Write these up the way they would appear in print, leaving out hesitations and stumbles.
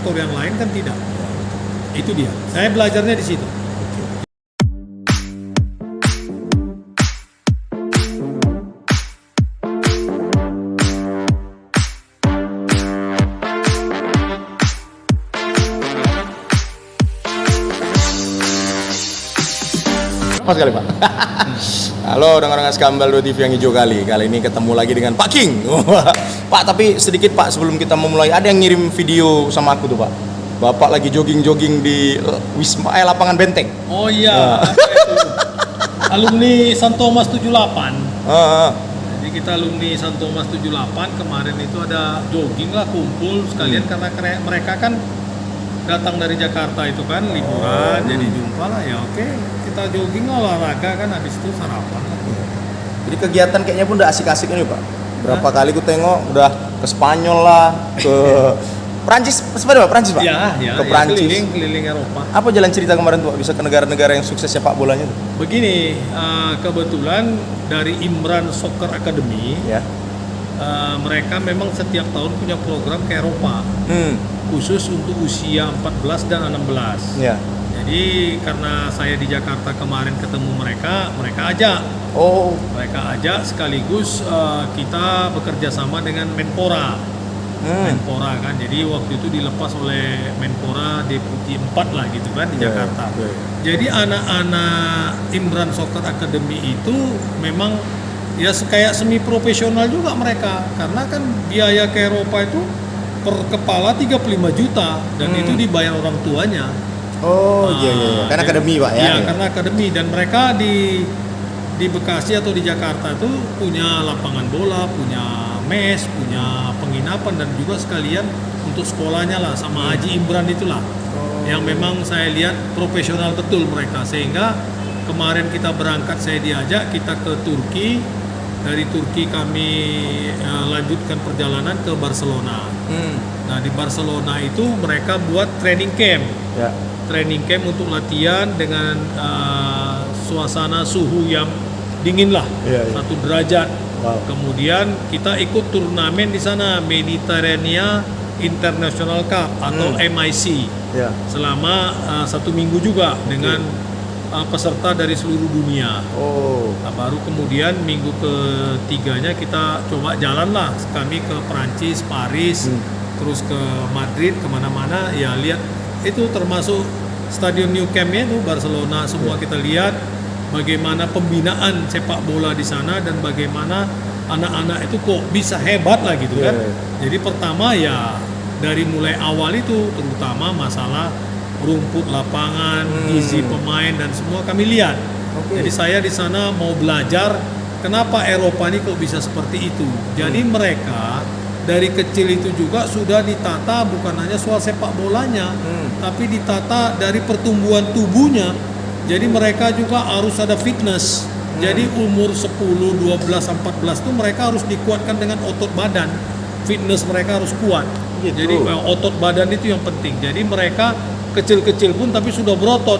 sektor yang lain kan tidak. Itu dia. Saya belajarnya di situ. Pas kali Pak. Halo dengar-dengar Skambal 2 TV yang hijau kali. Kali ini ketemu lagi dengan Pak King. Pak, tapi sedikit Pak sebelum kita memulai, ada yang ngirim video sama aku tuh Pak. Bapak lagi jogging-jogging di lapangan Benteng. Oh iya, itu. Alumni San Thomas 78. Jadi kita alumni San Thomas 78 kemarin itu ada jogging lah, kumpul sekalian karena mereka kan datang dari Jakarta itu kan liburan, jadi jumpa lah ya oke, kita jogging olahraga kan, habis itu sarapan. Jadi kegiatan kayaknya pun udah asik-asik nih Pak. Berapa kali ku tengok udah ke Spanyol lah, ke Prancis, sepeda Pak, Prancis Pak? Ya, ke Prancis. Keliling Eropa. Apa jalan cerita kemarin tuh Pak, bisa ke negara-negara yang sukses sepak bolanya tuh? Begini, kebetulan dari Imran Soccer Academy, Ya. mereka memang setiap tahun punya program ke Eropa. Khusus untuk usia 14 dan 16. Ya. Jadi karena saya di Jakarta kemarin ketemu mereka ajak. Oh. Mereka ajak sekaligus kita bekerja sama dengan Menpora. Menpora kan. Jadi waktu itu dilepas oleh Menpora Deputi 4 lah gitu kan di Jakarta. Jadi anak-anak Imran Soccer Academy itu memang ya kayak semi profesional juga mereka, karena kan biaya ke Eropa itu per kepala 35 juta dan itu dibayar orang tuanya. Oh iya. Karena akademi Pak ya. Iya, karena akademi, dan mereka di Bekasi atau di Jakarta itu punya lapangan bola, punya mes, punya penginapan, dan juga sekalian untuk sekolahnya lah sama Haji Imran itulah. Yang memang saya lihat profesional betul mereka, sehingga kemarin kita berangkat, saya diajak kita ke Turki. Dari Turki kami lanjutkan perjalanan ke Barcelona. Nah di Barcelona itu mereka buat training camp. Ya. Training camp untuk latihan dengan suasana suhu yang dingin lah, 1 derajat. Wow. Kemudian kita ikut turnamen di sana, Mediterranean International Cup atau MIC. Ya. Selama 1 minggu juga dengan peserta dari seluruh dunia. Nah, baru kemudian minggu ketiganya kita coba jalan lah, kami ke Perancis, Paris, terus ke Madrid, kemana-mana ya, lihat itu termasuk Stadion Nou Camp-nya itu Barcelona, semua kita lihat bagaimana pembinaan sepak bola di sana dan bagaimana anak-anak itu kok bisa hebat lah gitu kan. Jadi pertama ya dari mulai awal itu terutama masalah rumput lapangan, gizi pemain dan semua kami lihat. Jadi saya di sana mau belajar kenapa Eropa ini kok bisa seperti itu. Jadi mereka dari kecil itu juga sudah ditata bukan hanya soal sepak bolanya, tapi ditata dari pertumbuhan tubuhnya. Jadi mereka juga harus ada fitness. Jadi umur 10, 12, 14 itu mereka harus dikuatkan dengan otot badan. Fitness mereka harus kuat. Gitu. Jadi otot badan itu yang penting. Jadi mereka kecil-kecil pun tapi sudah berotot,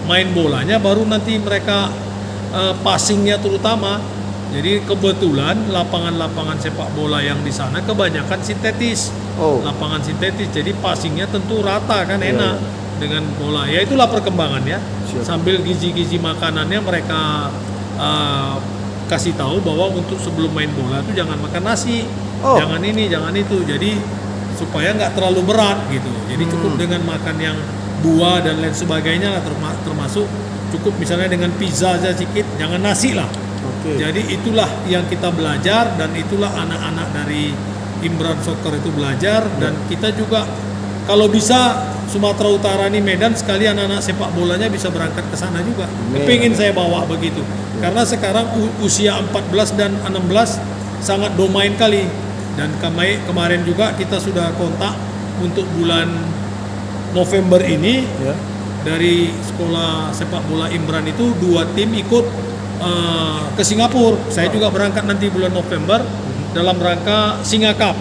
main bolanya baru nanti mereka passingnya terutama. Jadi kebetulan lapangan-lapangan sepak bola yang di sana kebanyakan sintetis, lapangan sintetis, jadi passingnya tentu rata kan, enak dengan bola. Ya itulah perkembangannya. Sambil gizi-gizi makanannya mereka kasih tahu bahwa untuk sebelum main bola itu jangan makan nasi, jangan ini, jangan itu. Jadi supaya nggak terlalu berat gitu. Jadi cukup dengan makan yang buah dan lain sebagainya lah, termasuk cukup misalnya dengan pizza aja sedikit, jangan nasi lah. Jadi itulah yang kita belajar, dan itulah anak-anak dari Imran Soccer itu belajar. Dan kita juga kalau bisa Sumatera Utara nih, Medan, sekali anak-anak sepak bolanya bisa berangkat ke sana juga. Kepingin saya bawa begitu. Karena sekarang usia 14 dan 16 sangat domain kali. Dan kemarin juga kita sudah kontak untuk bulan November ini, dari sekolah sepak bola Imran itu 2 tim ikut ke Singapura. Saya juga berangkat nanti bulan November dalam rangka Singa Cup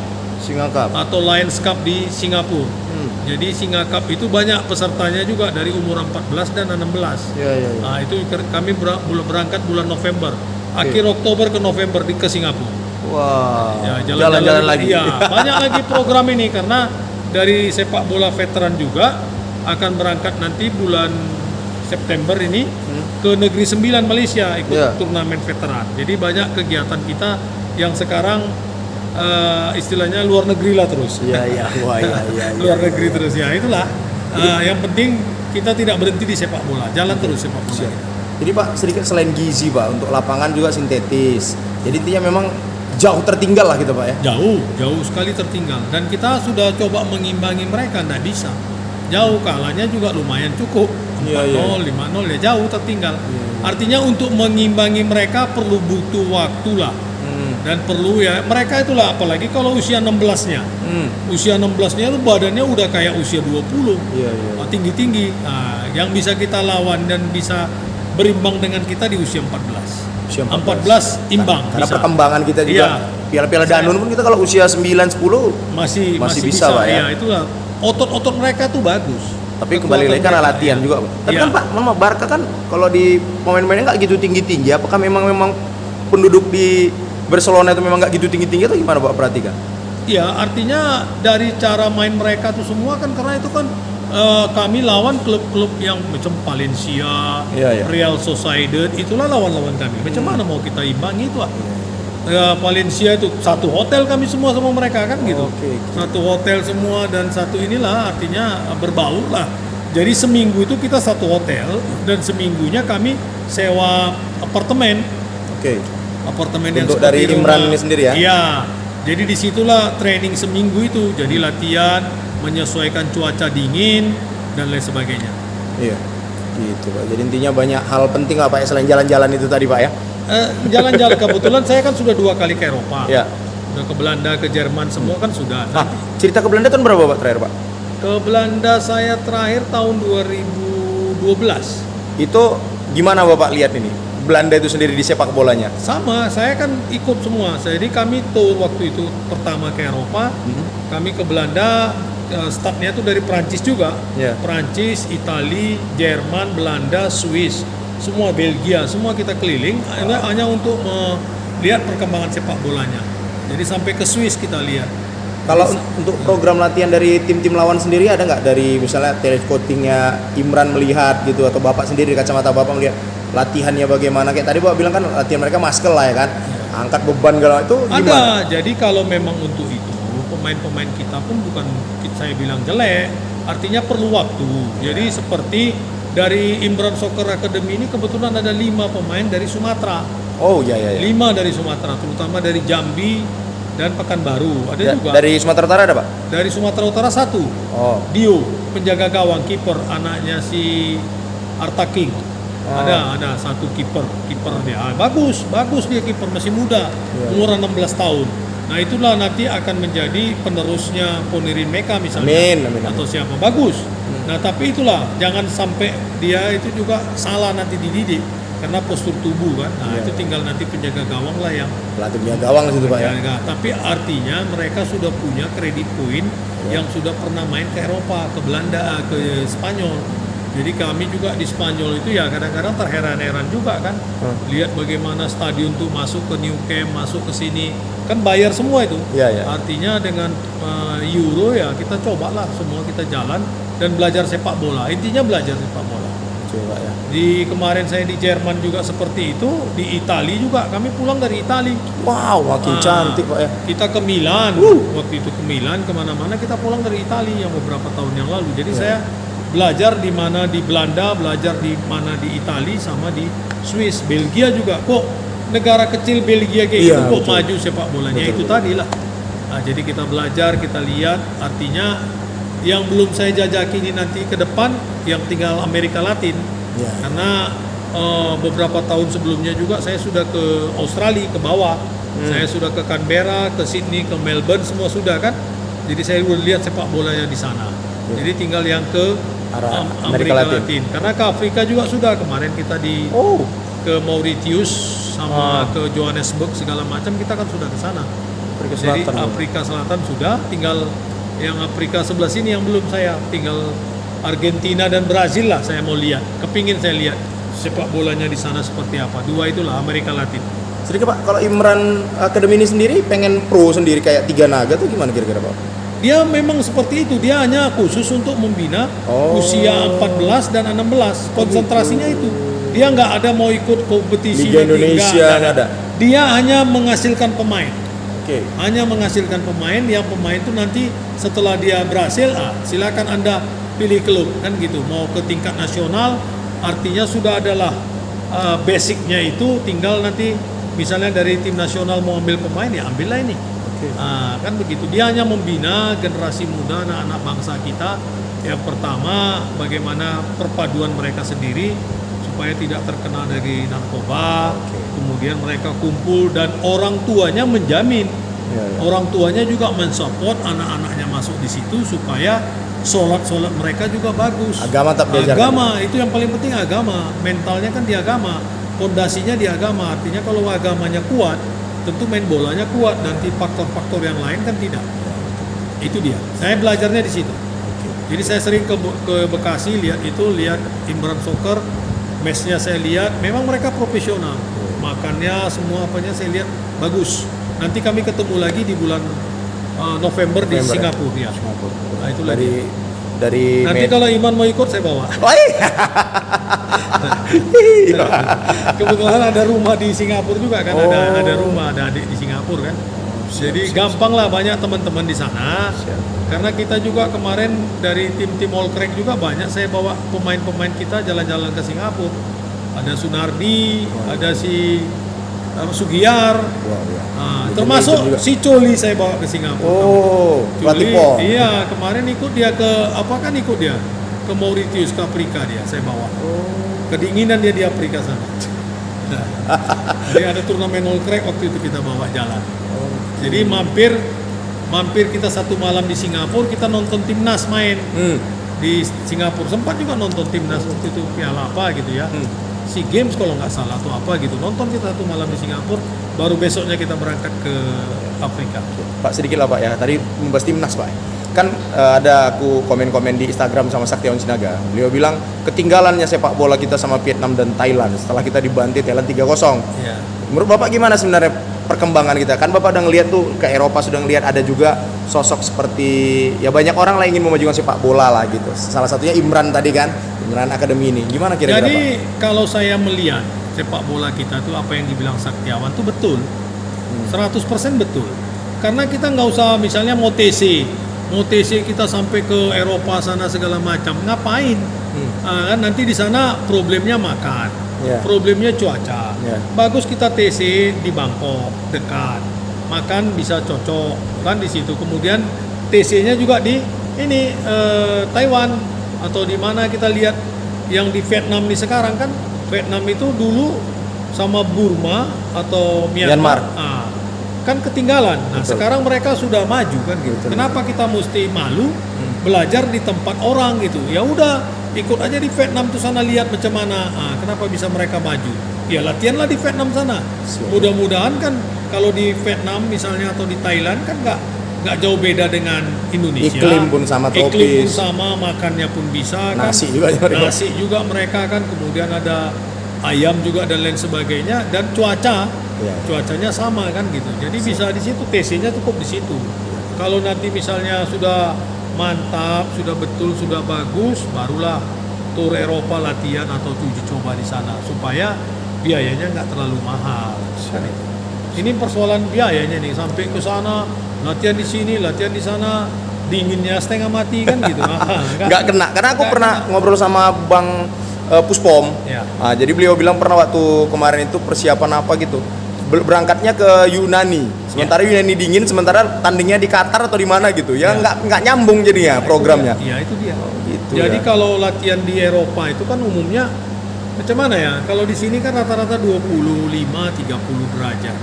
atau Lions Cup di Singapura. Jadi Singa Cup itu banyak pesertanya juga dari umur 14 dan 16. Nah, itu kami berangkat bulan November, akhir Oktober ke November ke Singapura. Wah, Ya, jalan-jalan lagi. Iya, banyak lagi program ini karena dari sepak bola veteran juga akan berangkat nanti bulan September ini ke Negeri Sembilan Malaysia ikut turnamen veteran. Jadi banyak kegiatan kita yang sekarang istilahnya luar negeri lah terus. Iya. Luar negeri terus ya. Itulah yang penting kita tidak berhenti di sepak bola, jalan terus sepak bola. Jadi Pak, sedikit selain gizi Pak, untuk lapangan juga sintetis. Jadi intinya memang jauh tertinggal lah gitu Pak ya. Jauh sekali tertinggal. Dan kita sudah coba mengimbangi mereka, nggak bisa. Jauh, kalahnya juga lumayan cukup. 4-0, 5-0 ya jauh tertinggal. Artinya untuk mengimbangi mereka perlu butuh waktu lah. Dan perlu ya, mereka itulah apalagi kalau usia 16-nya. Usia 16-nya itu badannya udah kayak usia 20. Tinggi-tinggi. Nah, yang bisa kita lawan dan bisa berimbang dengan kita di usia 14. Usia 14 imbang. Karena bisa. perkembangan kita juga. Piala-piala Danun pun kita kalau usia 9-10 masih bisa Pak ya. Itulah. Otot-otot mereka tuh bagus. Tapi kembali lagi karena latihan juga Pak. Tapi kan Pak, memang Barca kan kalau di pemain-pemainnya nggak gitu tinggi-tinggi. Apakah memang penduduk di Barcelona itu memang nggak gitu tinggi-tinggi atau gimana Pak perhatikan? Iya, artinya dari cara main mereka tuh semua kan karena itu kan kami lawan klub-klub yang macam Valencia, Real Sociedad, itulah lawan-lawan kami. Macam mana mau kita imbangi itu? Valencia itu satu hotel kami semua sama mereka kan gitu. Satu hotel semua dan satu inilah artinya berbaur lah. Jadi seminggu itu kita satu hotel dan seminggunya kami sewa apartemen. Apartemen yang untuk dari Imran ini sendiri ya? Iya. Jadi disitulah training seminggu itu. Jadi latihan, menyesuaikan cuaca dingin dan lain sebagainya. Iya. Gitu Pak. Jadi intinya banyak hal penting lah Pak selain jalan-jalan itu tadi Pak ya. Jalan-jalan kebetulan saya kan sudah 2 kali ke Eropa. Ya. Udah ke Belanda, ke Jerman semua kan sudah. Cerita ke Belanda tahun berapa Pak terakhir Pak? Ke Belanda saya terakhir tahun 2012. Itu gimana Bapak lihat ini? Belanda itu sendiri di sepak bolanya? Sama, saya kan ikut semua. Jadi kami tour waktu itu pertama ke Eropa. Kami ke Belanda, startnya itu dari Prancis juga. Prancis, Itali, Jerman, Belanda, Swiss. Semua Belgia, semua kita keliling hanya untuk melihat perkembangan sepak bolanya. Jadi sampai ke Swiss kita lihat. Kalau untuk program latihan dari tim-tim lawan sendiri ada nggak dari misalnya telescoutingnya Imran melihat gitu atau Bapak sendiri kacamata Bapak melihat latihannya bagaimana? Kayak tadi Bapak bilang kan latihan mereka muscle lah ya kan, angkat beban kalau itu gimana? Ada. Jadi kalau memang untuk itu pemain-pemain kita pun bukan saya bilang jelek, artinya perlu waktu. Jadi seperti dari Imran Soccer Academy ini kebetulan ada 5 pemain dari Sumatera. 5 dari Sumatera, terutama dari Jambi dan Pekanbaru. Ada juga. Dari Sumatera Utara ada Pak? Dari Sumatera Utara 1. Dio, penjaga gawang, kiper, anaknya si Arta King. Ada 1 kiper dia. Bagus dia kiper, masih muda, umur 16 tahun. Nah itulah nanti akan menjadi penerusnya Ponirin Meka misalnya. Amin. Atau siapa, bagus. Nah tapi itulah, jangan sampai dia itu juga salah nanti dididik. Karena postur tubuh kan, itu tinggal nanti penjaga gawang lah yang pelatih penjaga gawang situ Pak ya. Tapi artinya mereka sudah punya kredit poin yang sudah pernah main ke Eropa, ke Belanda, ke Spanyol. Jadi kami juga di Spanyol itu ya kadang-kadang terheran-heran juga kan, lihat bagaimana stadion tuh masuk ke New Camp, masuk ke sini, kan bayar semua itu. Artinya dengan euro ya kita cobalah semua kita jalan dan belajar sepak bola. Intinya belajar sepak bola. Coba ya. Di kemarin saya di Jerman juga seperti itu, di Italia juga kami pulang dari Italia. Wow, makin cantik Pak ya. Kita ke Milan, waktu itu ke Milan, kemana-mana kita pulang dari Italia yang beberapa tahun yang lalu. Jadi saya belajar di mana di Belanda, belajar di mana di Italia, sama di Swiss, Belgia juga. Kok negara kecil Belgia kayak gitu kok maju sepak bolanya? Itu tadi lah. Nah, jadi kita belajar, kita lihat, artinya yang belum saya jajaki ini nanti ke depan yang tinggal Amerika Latin. Karena beberapa tahun sebelumnya juga saya sudah ke Australia ke bawah. Saya sudah ke Canberra, ke Sydney, ke Melbourne, semua sudah kan. Jadi saya udah lihat sepak bolanya di sana. Jadi tinggal yang ke Amerika Latin. Karena ke Afrika juga sudah, kemarin kita ke Mauritius sama ke Johannesburg segala macam, kita kan sudah ke sana. Jadi Afrika Selatan sudah, tinggal yang Afrika sebelah sini yang belum, saya tinggal Argentina dan Brazil lah saya mau lihat. Kepingin saya lihat sepak bolanya di sana seperti apa. 2 itulah Amerika Latin. Sedikit Pak, kalau Imran Academy ini sendiri pengen pro sendiri kayak 3 Naga tuh gimana kira-kira Pak? Dia memang seperti itu, dia hanya khusus untuk membina usia 14 dan 16, konsentrasinya itu. Dia nggak ada mau ikut kompetisi Liga nanti, Indonesia nggak ada. Dia hanya menghasilkan pemain. Oke. Hanya menghasilkan pemain, yang pemain itu nanti setelah dia berhasil, silakan Anda pilih klub kan gitu. Mau ke tingkat nasional, artinya sudah adalah basicnya itu, tinggal nanti misalnya dari tim nasional mau ambil pemain ya ambillah ini. Kan begitu. Dia hanya membina generasi muda, anak-anak bangsa kita. Yang pertama, bagaimana perpaduan mereka sendiri supaya tidak terkena dari narkoba. Kemudian mereka kumpul dan orang tuanya menjamin. Orang tuanya juga mensupport anak-anaknya masuk di situ supaya sholat mereka juga bagus. Agama tak diajarkan. Agama itu yang paling penting, agama. Mentalnya kan di agama, fondasinya di agama. Artinya kalau agamanya kuat, tentu main bolanya kuat, nanti faktor-faktor yang lain kan tidak. Itu dia. Saya belajarnya di situ. Jadi saya sering ke Bekasi lihat Imran Soccer, matchnya saya lihat, memang mereka profesional. Makannya semua apanya saya lihat bagus. Nanti kami ketemu lagi di bulan November di Singapura ya. Nah, itu dari nanti kalau Iman mau ikut saya bawa. Kebetulan ada rumah di Singapura juga kan, ada rumah, ada adik di Singapura kan. Jadi gampang lah, banyak teman-teman di sana. Karena kita juga kemarin dari tim All Crack juga banyak saya bawa pemain-pemain kita jalan-jalan ke Singapura. Ada Sunardi, ada si Sugiyar, termasuk si Coli saya bawa ke Singapura. Coli, iya kemarin ikut dia ke Mauritius, ke Afrika saya bawa. Kedinginan dia di Afrika sana. Jadi ada turnamen All Crack waktu itu kita bawa jalan. Jadi mampir kita satu malam di Singapura, kita nonton timnas main di Singapura. Sempat juga nonton timnas waktu itu piala apa gitu ya. SEA Games kalau nggak salah atau apa gitu, nonton kita satu malam di Singapura, baru besoknya kita berangkat ke Afrika. Pak sedikit lah Pak ya, tadi membahas timnas Pak. Kan ada aku komen-komen di Instagram sama Saktiawan Sinaga. Beliau bilang ketinggalannya sepak bola kita sama Vietnam dan Thailand setelah kita dibantai Thailand 3-0. Ya. Menurut Bapak gimana sebenarnya perkembangan kita? Kan Bapak udah ngeliat tuh ke Eropa, sudah ngeliat ada juga sosok seperti ya banyak orang lah ingin memajukan sepak bola lah gitu. Salah satunya Imran tadi kan, Imran Akademi ini. Gimana kira-kira Jadi Pak? kalau saya melihat sepak bola kita tuh apa yang dibilang Saktiawan tuh betul. 100% betul. Karena kita nggak usah misalnya mau TC kita sampai ke Eropa sana segala macam, ngapain? Kan nanti di sana problemnya makan, problemnya cuaca. Bagus kita TC di Bangkok dekat, makan bisa cocok kan di situ. Kemudian TC-nya juga di ini Taiwan atau di mana kita lihat yang di Vietnam nih sekarang kan. Vietnam itu dulu sama Burma atau Myanmar. Kan ketinggalan. Nah, sekarang mereka sudah maju kan gitu. Kenapa kita mesti malu belajar di tempat orang gitu? Ya udah, ikut aja di Vietnam tuh sana lihat macam mana. Kenapa bisa mereka maju? Ya latihanlah di Vietnam sana. Mudah-mudahan kan kalau di Vietnam misalnya atau di Thailand kan nggak jauh beda dengan Indonesia. Iklim pun sama tropis. Iklim pun sama, makannya pun bisa kan. Nasi juga mereka kan, kemudian ada ayam juga dan lain sebagainya, dan cuacanya sama kan gitu. Jadi bisa di situ, TC-nya cukup di situ. Kalau nanti misalnya sudah mantap, sudah betul, sudah bagus, barulah tur Eropa latihan atau uji coba di sana supaya biayanya nggak terlalu mahal. Kan itu. Ini persoalan biayanya nih, sampai ke sana latihan di sini, latihan di sana, dinginnya setengah mati kan gitu. Nggak kena. Karena aku pernah ngobrol sama Bang Puspom. Jadi beliau bilang pernah waktu kemarin itu persiapan apa gitu, berangkatnya ke Yunani, sementara Yunani dingin, sementara tandingnya di Qatar atau di mana gitu ya, nggak nyambung jadinya programnya. Iya itu dia. Gitu jadi kalau latihan di Eropa itu kan umumnya macam mana ya? Kalau di sini kan rata-rata 25-30 derajat.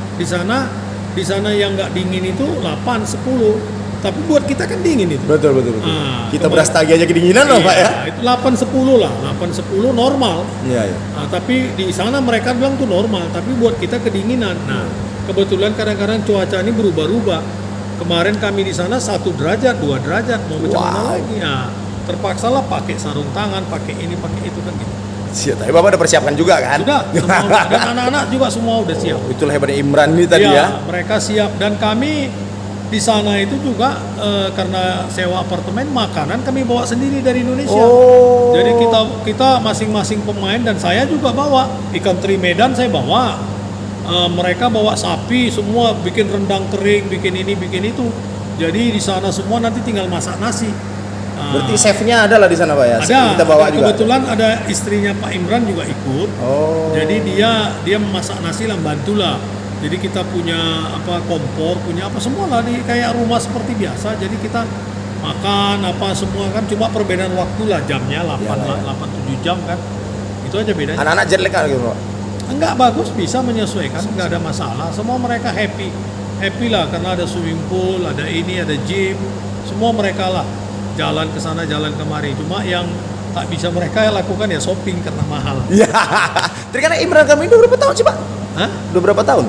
Di sana yang nggak dingin itu 8-10. Tapi buat kita kan dingin itu. Betul. Kita berastagi aja kedinginan loh Pak ya. Itu 8-10 lah, 8-10 normal. Iya. Tapi di sana mereka bilang tuh normal, tapi buat kita kedinginan. Nah, kebetulan kadang-kadang cuaca ini berubah-ubah. Kemarin kami di sana 1 derajat, 2 derajat, mau macam mana lagi? Ya, terpaksalah pakai sarung tangan, pakai ini, pakai itu kan gitu. Siap, tapi Bapak udah persiapkan juga kan? Sudah, semua, dan anak-anak juga semua udah siap. Itulah hebatnya Imran ini tadi ya. Mereka siap, dan kami di sana itu juga karena sewa apartemen, makanan kami bawa sendiri dari Indonesia. Oh. Jadi kita masing-masing pemain dan saya juga bawa ikan teri Medan, saya bawa. Mereka bawa sapi, semua bikin rendang kering, bikin ini, bikin itu. Jadi di sana semua nanti tinggal masak nasi. Berarti chefnya ada lah di sana Pak ya? Ada. Kita bawa juga. Kebetulan ada istrinya Pak Imran juga ikut. Oh. Jadi dia memasak nasi lah, bantulah. Jadi kita punya kompor, punya apa semua lah di kayak rumah seperti biasa. Jadi kita makan apa semua kan, cuma perbedaan waktu lah, jamnya 8-7 jam kan. Itu aja bedanya. Anak-anak jet lag kan gitu Pak? Enggak, bagus, bisa menyesuaikan, enggak ada masalah. Semua mereka happy lah karena ada swimming pool, ada ini, ada gym. Semua mereka lah jalan ke sana, jalan kemari. Cuma yang tak bisa mereka lakukan ya shopping karena mahal. Iya. Terus kan Imran kami udah berapa tahun sih Pak? Hah? Udah berapa tahun?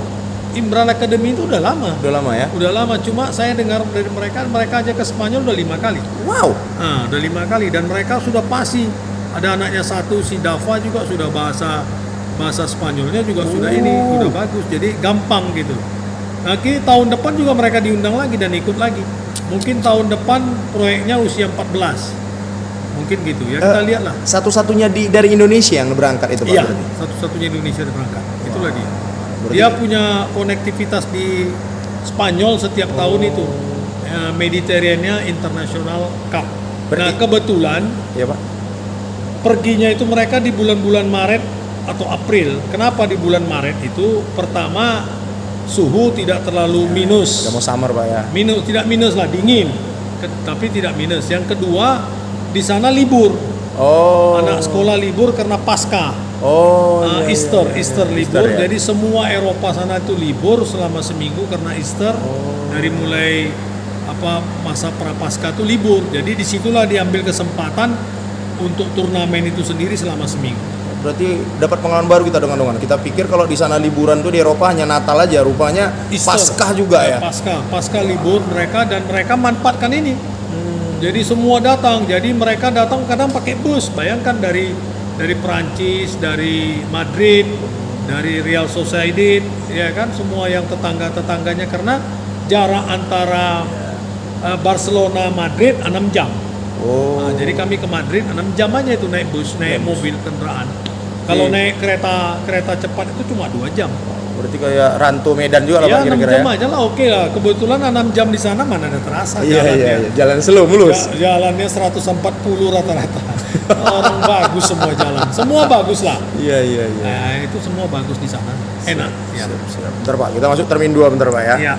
Imran Academy itu udah lama. Udah lama ya? Udah lama, cuma saya dengar dari mereka aja ke Spanyol udah 5 kali. Wow. Nah, udah 5 kali dan mereka sudah pasti. Ada anaknya satu, si Dava juga sudah bahasa Spanyolnya juga sudah ini, udah bagus. Jadi gampang gitu. Nanti tahun depan juga mereka diundang lagi dan ikut lagi. Mungkin tahun depan proyeknya usia 14. Mungkin gitu ya, kita lihat lah. Satu-satunya dari Indonesia yang berangkat itu Pak? Iya, berarti? satu-satunya Indonesia yang berangkat. Itulah dia. Berarti- Dia punya konektivitas di Spanyol setiap tahun itu. Mediterranean International Cup. Nah, Berarti- kebetulan Iya Pak. perginya itu mereka di bulan-bulan Maret atau April. Kenapa di bulan Maret itu? Pertama, suhu tidak terlalu minus. Udah mau summer Pak ya? Tidak minus lah, dingin. Tapi tidak minus. Yang kedua, di sana libur. Oh. Anak sekolah libur karena Paskah. Oh. Iya, Easter iya, iya. Easter libur. ya? Jadi semua Eropa sana itu libur selama seminggu karena Easter. Dari mulai masa prapaskah itu libur. Jadi disitulah diambil kesempatan untuk turnamen itu sendiri selama seminggu. Berarti dapat pengalaman baru kita dengan Kita pikir kalau di sana liburan tuh di Eropa hanya Natal aja, rupanya Easter. Paskah juga ya. Paskah libur mereka dan mereka manfaatkan ini. Jadi semua datang. Jadi mereka datang kadang pakai bus. Bayangkan dari Perancis, dari Madrid, dari Real Sociedad, ya kan, semua yang tetangga-tetangganya karena jarak antara Barcelona Madrid 6 jam. Oh. Nah, jadi kami ke Madrid 6 jam aja itu naik bus, naik mobil kendaraan. Kalau naik kereta cepat itu cuma 2 jam. Berarti kayak Ranto Medan juga lah Ya, Pak 6 kira-kira jam ya. aja lah, oke lah. Kebetulan 6 jam di sana mana ada terasa Iya, jalannya. iya. Jalan slow mulus. Jalannya 140 rata-rata. Orang bagus semua jalan. Semua bagus lah. Iya, iya, iya. Nah, itu semua bagus di sana. Enak. Ya. Siap. Bentar Pak, kita masuk termin 2 bentar Pak ya. Iya.